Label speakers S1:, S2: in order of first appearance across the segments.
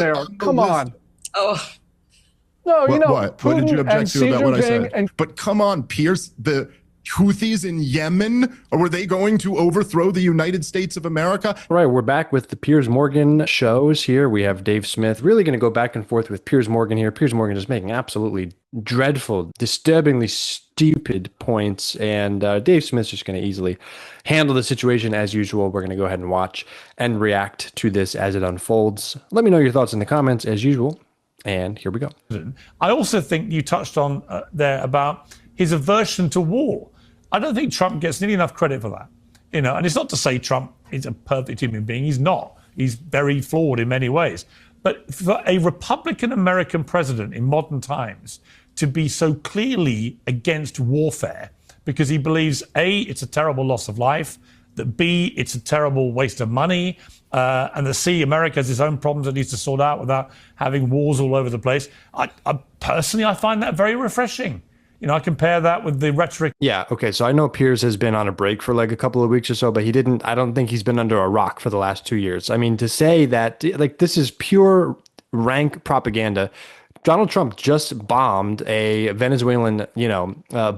S1: there. Come on.
S2: Oh.
S1: No, you know,
S3: what did you object to about what I said? But come on, Piers, the Houthis in Yemen, or were they going to overthrow the United States of America?
S4: All right, we're back with the Piers Morgan shows here. We have Dave Smith really going to go back and forth with Piers Morgan here. Piers Morgan is making absolutely dreadful, disturbingly stupid points, and Dave Smith's just going to easily handle the situation as usual. We're going to go ahead and watch and react to this as it unfolds. Let me know your thoughts in the comments as usual, and here we go.
S5: I also think you touched on there about his aversion to war. I don't think Trump gets nearly enough credit for that. You know, and it's not to say Trump is a perfect human being. He's not. He's very flawed in many ways. But for a Republican American president in modern times to be so clearly against warfare because he believes, A, it's a terrible loss of life, that B, it's a terrible waste of money, and that C, America has its own problems it needs to sort out without having wars all over the place. I personally, I find that very refreshing. You know, I compare that with the rhetoric.
S4: Yeah, okay, so I know Piers has been on a break for like a couple of weeks or so, but I don't think he's been under a rock for the last 2 years. I mean, to say that, like, this is pure rank propaganda. Donald Trump just bombed a Venezuelan,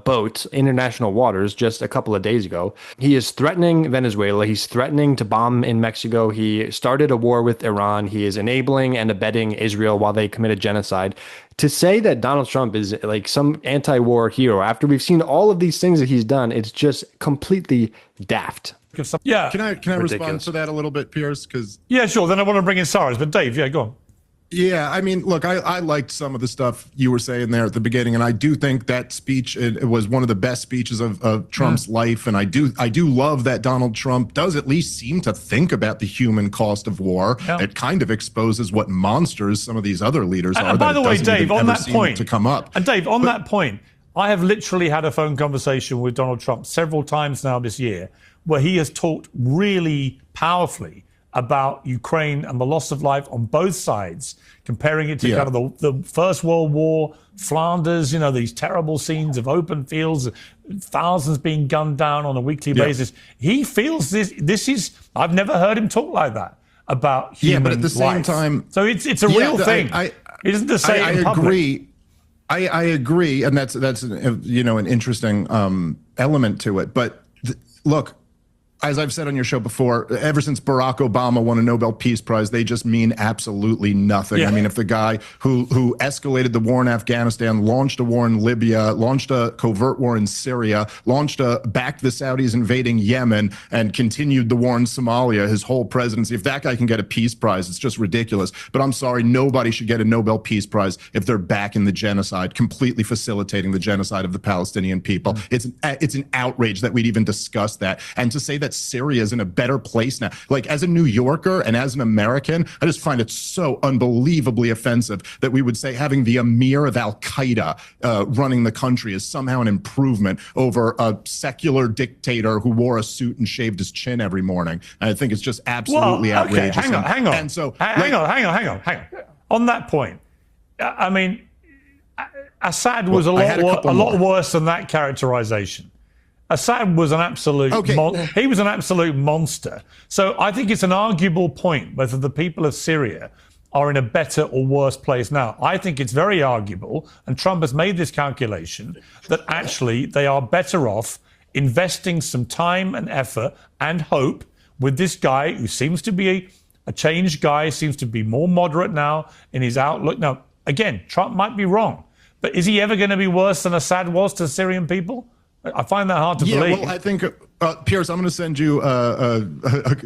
S4: boat, international waters, just a couple of days ago. He is threatening Venezuela. He's threatening to bomb in Mexico. He started a war with Iran. He is enabling and abetting Israel while they committed genocide. To say that Donald Trump is like some anti-war hero after we've seen all of these things that he's done, it's just completely daft.
S5: Yeah.
S3: Can I respond to that a little bit, Piers?
S5: Yeah, sure. Then I want to bring in Cyrus, but Dave, yeah, go on.
S3: Yeah, I mean, look, I liked some of the stuff you were saying there at the beginning, and I do think that speech it was one of the best speeches of Trump's life, and I do love that Donald Trump does at least seem to think about the human cost of war. Yeah. It kind of exposes what monsters some of these other leaders are.
S5: And by the way, Dave, on that point,
S3: to come up.
S5: And Dave, on that point, I have literally had a phone conversation with Donald Trump several times now this year, where he has talked really powerfully about Ukraine and the loss of life on both sides, comparing it to kind of the First World War, Flanders, these terrible scenes of open fields, thousands being gunned down on a weekly basis. He feels this is, I've never heard him talk like that about human life.
S3: But at the same time...
S5: So it's a real thing. It isn't to say it in public.
S3: Agree. I agree, and that's an interesting element to it. But look, as I've said on your show before, ever since Barack Obama won a Nobel Peace Prize, they just mean absolutely nothing. Yeah. I mean, if the guy who escalated the war in Afghanistan, launched a war in Libya, launched a covert war in Syria, backed the Saudis invading Yemen, and continued the war in Somalia, his whole presidency, if that guy can get a Peace Prize, it's just ridiculous. But I'm sorry, nobody should get a Nobel Peace Prize if they're backing the genocide, completely facilitating the genocide of the Palestinian people. It's an outrage that we'd even discuss that. And to say that Syria is in a better place now. Like, as a New Yorker and as an American, I just find it so unbelievably offensive that we would say having the emir of Al-Qaeda running the country is somehow an improvement over a secular dictator who wore a suit and shaved his chin every morning. And I think it's just absolutely outrageous.
S5: Hang on.
S3: And so,
S5: hang on. On that point, I mean, Assad was a lot worse than that characterization. Assad was an absolute he was an absolute monster. So I think it's an arguable point whether the people of Syria are in a better or worse place now. I think it's very arguable, and Trump has made this calculation, that actually they are better off investing some time and effort and hope with this guy who seems to be a changed guy, seems to be more moderate now in his outlook. Now, again, Trump might be wrong, but is he ever going to be worse than Assad was to Syrian people? I find that hard to believe.
S3: Well, I think, Piers, I'm going to send you a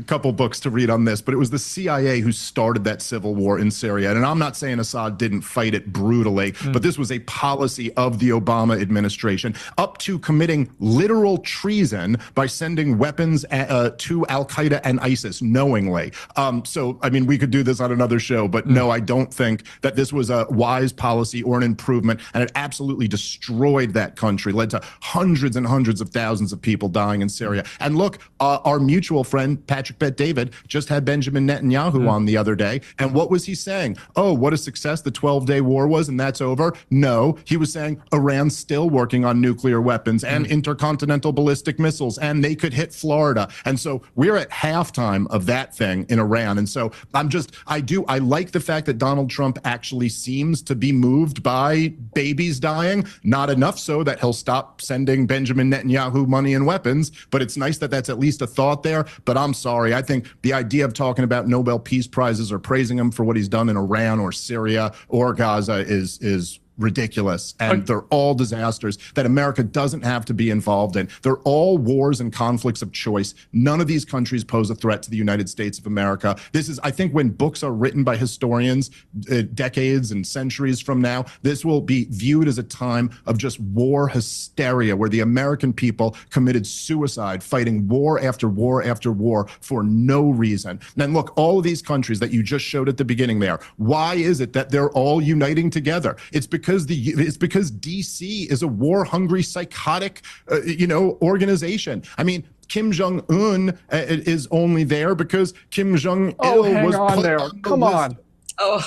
S3: couple books to read on this, but it was the CIA who started that civil war in Syria. And I'm not saying Assad didn't fight it brutally, but this was a policy of the Obama administration, up to committing literal treason by sending weapons to Al-Qaeda and ISIS knowingly. So, I mean, we could do this on another show, but no, I don't think that this was a wise policy or an improvement, and it absolutely destroyed that country, led to hundreds and hundreds of thousands of people dying in Syria. Syria. And look, our mutual friend, Patrick Bet-David, just had Benjamin Netanyahu on the other day. And what was he saying? Oh, what a success the 12-day war was, and that's over. No, he was saying Iran's still working on nuclear weapons and intercontinental ballistic missiles, and they could hit Florida. And so we're at halftime of that thing in Iran. And so I like the fact that Donald Trump actually seems to be moved by babies dying, not enough so that he'll stop sending Benjamin Netanyahu money and weapons, but it's nice that that's at least a thought there. But I'm sorry, I think the idea of talking about Nobel Peace Prizes or praising him for what he's done in Iran or Syria or Gaza is ridiculous, and they're all disasters that America doesn't have to be involved in. They're all wars and conflicts of choice. None of these countries pose a threat to the United States of America. This is, I think, when books are written by historians decades and centuries from now, this will be viewed as a time of just war hysteria, where the American people committed suicide fighting war after war after war for no reason. And look, all of these countries that you just showed at the beginning there, why is it that they're all uniting together? It's because DC is a war-hungry, psychotic, organization. I mean, Kim Jong-un is only there because Kim Jong-il was
S1: put there. Come on.
S2: Oh.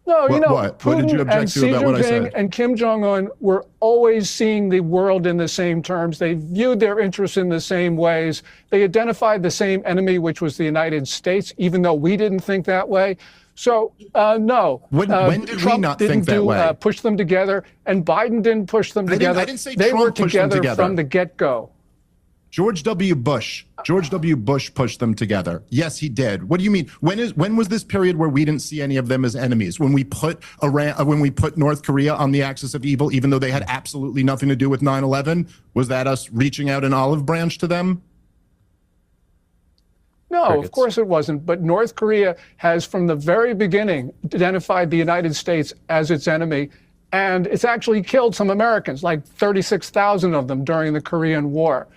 S1: No,
S3: what did you object to about what I said?
S1: And Kim Jong-un were always seeing the world in the same terms. They viewed their interests in the same ways. They identified the same enemy, which was the United States, even though we didn't think that way. So, no.
S3: When did
S1: Trump
S3: we not think that way?
S1: Push them together, and Biden didn't push them together.
S3: I didn't say
S1: they
S3: Trump
S1: were
S3: pushed them
S1: together from the get-go.
S3: George W. Bush pushed them together. Yes, he did. What do you mean? When was this period where we didn't see any of them as enemies? When we put North Korea on the axis of evil, even though they had absolutely nothing to do with 9/11? Was that us reaching out an olive branch to them?
S1: No, of course it wasn't. But North Korea has, from the very beginning, identified the United States as its enemy. And it's actually killed some Americans, like 36,000 of them during the Korean War.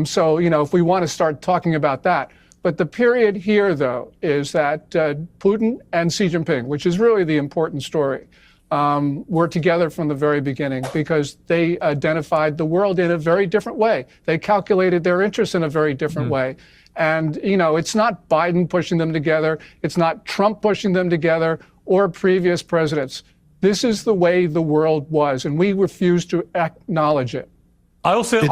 S1: So, if we want to start talking about that. But the period here, though, is that Putin and Xi Jinping, which is really the important story, were together from the very beginning because they identified the world in a very different way. They calculated their interests in a very different way. And, it's not Biden pushing them together. It's not Trump pushing them together or previous presidents. This is the way the world was, and we refuse to acknowledge it.
S5: I also think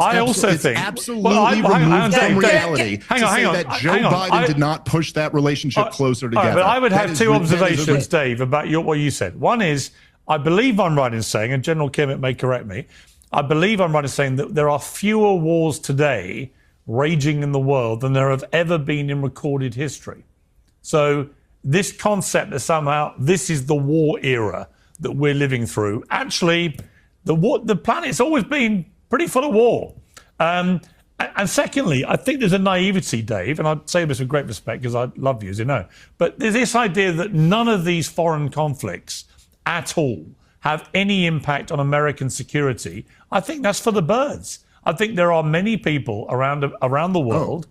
S3: it's absolutely removed from reality.
S5: Hang on.
S3: That Joe Biden did not push that relationship closer together.
S5: But I would have two observations, Dave, about what you said. One is, I believe I'm right in saying, and General Kimmett may correct me, I believe I'm right in saying that there are fewer wars today raging in the world than there have ever been in recorded history. So this concept that somehow this is the war era that we're living through, actually, the planet's always been pretty full of war. And secondly, I think there's a naivety, Dave, and I say this with great respect because I love you, as you know, but there's this idea that none of these foreign conflicts at all have any impact on American security. I think that's for the birds. I think there are many people around the world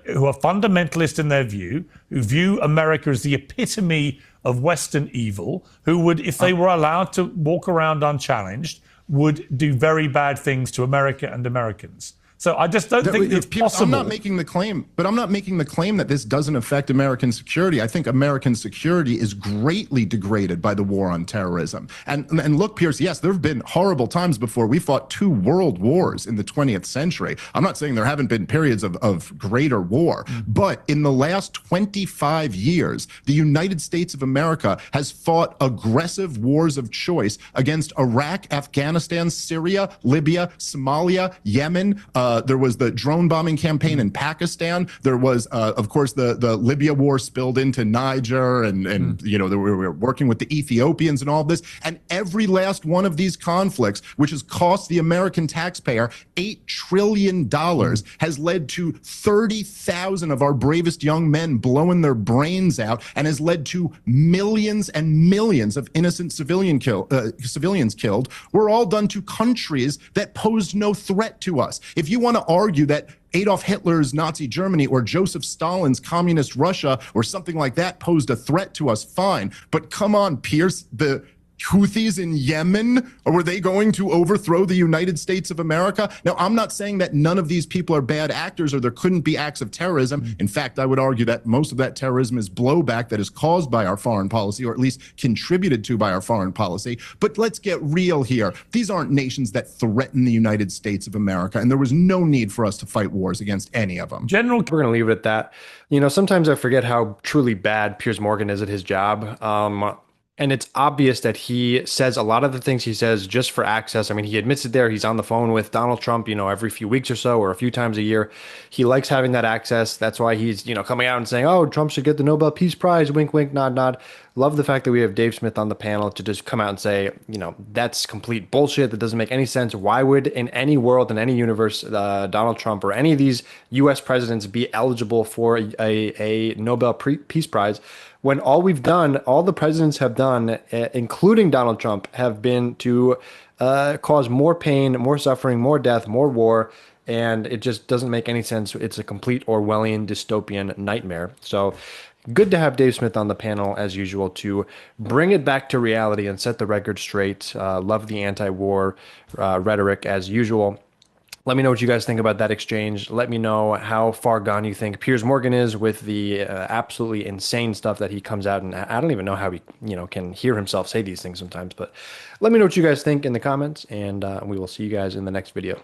S5: who are fundamentalist in their view, who view America as the epitome of Western evil, who would, if they were allowed to walk around unchallenged, would do very bad things to America and Americans. So I just don't think it's possible.
S3: I'm not making the claim, but I'm not making the claim that this doesn't affect American security. I think American security is greatly degraded by the war on terrorism. And look, Piers, yes, there have been horrible times before. We fought 2 world wars in the 20th century. I'm not saying there haven't been periods of greater war, but in the last 25 years, the United States of America has fought aggressive wars of choice against Iraq, Afghanistan, Syria, Libya, Somalia, Yemen. There was the drone bombing campaign in Pakistan. There was, of course, the Libya war spilled into Niger, and we were working with the Ethiopians and all of this. And every last one of these conflicts, which has cost the American taxpayer $8 trillion, has led to 30,000 of our bravest young men blowing their brains out, and has led to millions and millions of innocent civilians killed. Were all done to countries that posed no threat to us. If you want to argue that Adolf Hitler's Nazi Germany or Joseph Stalin's communist Russia or something like that posed a threat to us, fine. But come on, Piers, the Houthis in Yemen, or were they going to overthrow the United States of America? Now, I'm not saying that none of these people are bad actors or there couldn't be acts of terrorism. In fact, I would argue that most of that terrorism is blowback that is caused by our foreign policy, or at least contributed to by our foreign policy. But let's get real here. These aren't nations that threaten the United States of America, and there was no need for us to fight wars against any of them.
S4: We're going to leave it at that. You know, sometimes I forget how truly bad Piers Morgan is at his job. And it's obvious that he says a lot of the things he says just for access. I mean, he admits it there. He's on the phone with Donald Trump, you know, every few weeks or so, or a few times a year. He likes having that access. That's why he's, you know, coming out and saying, oh, Trump should get the Nobel Peace Prize. Wink, wink, nod, nod. Love the fact that we have Dave Smith on the panel to just come out and say, you know, that's complete bullshit. That doesn't make any sense. Why would, in any world, in any universe, Donald Trump or any of these U.S. presidents be eligible for a Nobel Peace Prize when all we've done, all the presidents have done, including Donald Trump, have been to cause more pain, more suffering, more death, more war, and it just doesn't make any sense. It's a complete Orwellian dystopian nightmare. So good to have Dave Smith on the panel, as usual, to bring it back to reality and set the record straight. Love the anti-war rhetoric, as usual. Let me know what you guys think about that exchange. Let me know how far gone you think Piers Morgan is with the absolutely insane stuff that he comes out, and I don't even know how he, you know, can hear himself say these things sometimes. But let me know what you guys think in the comments, and we will see you guys in the next video.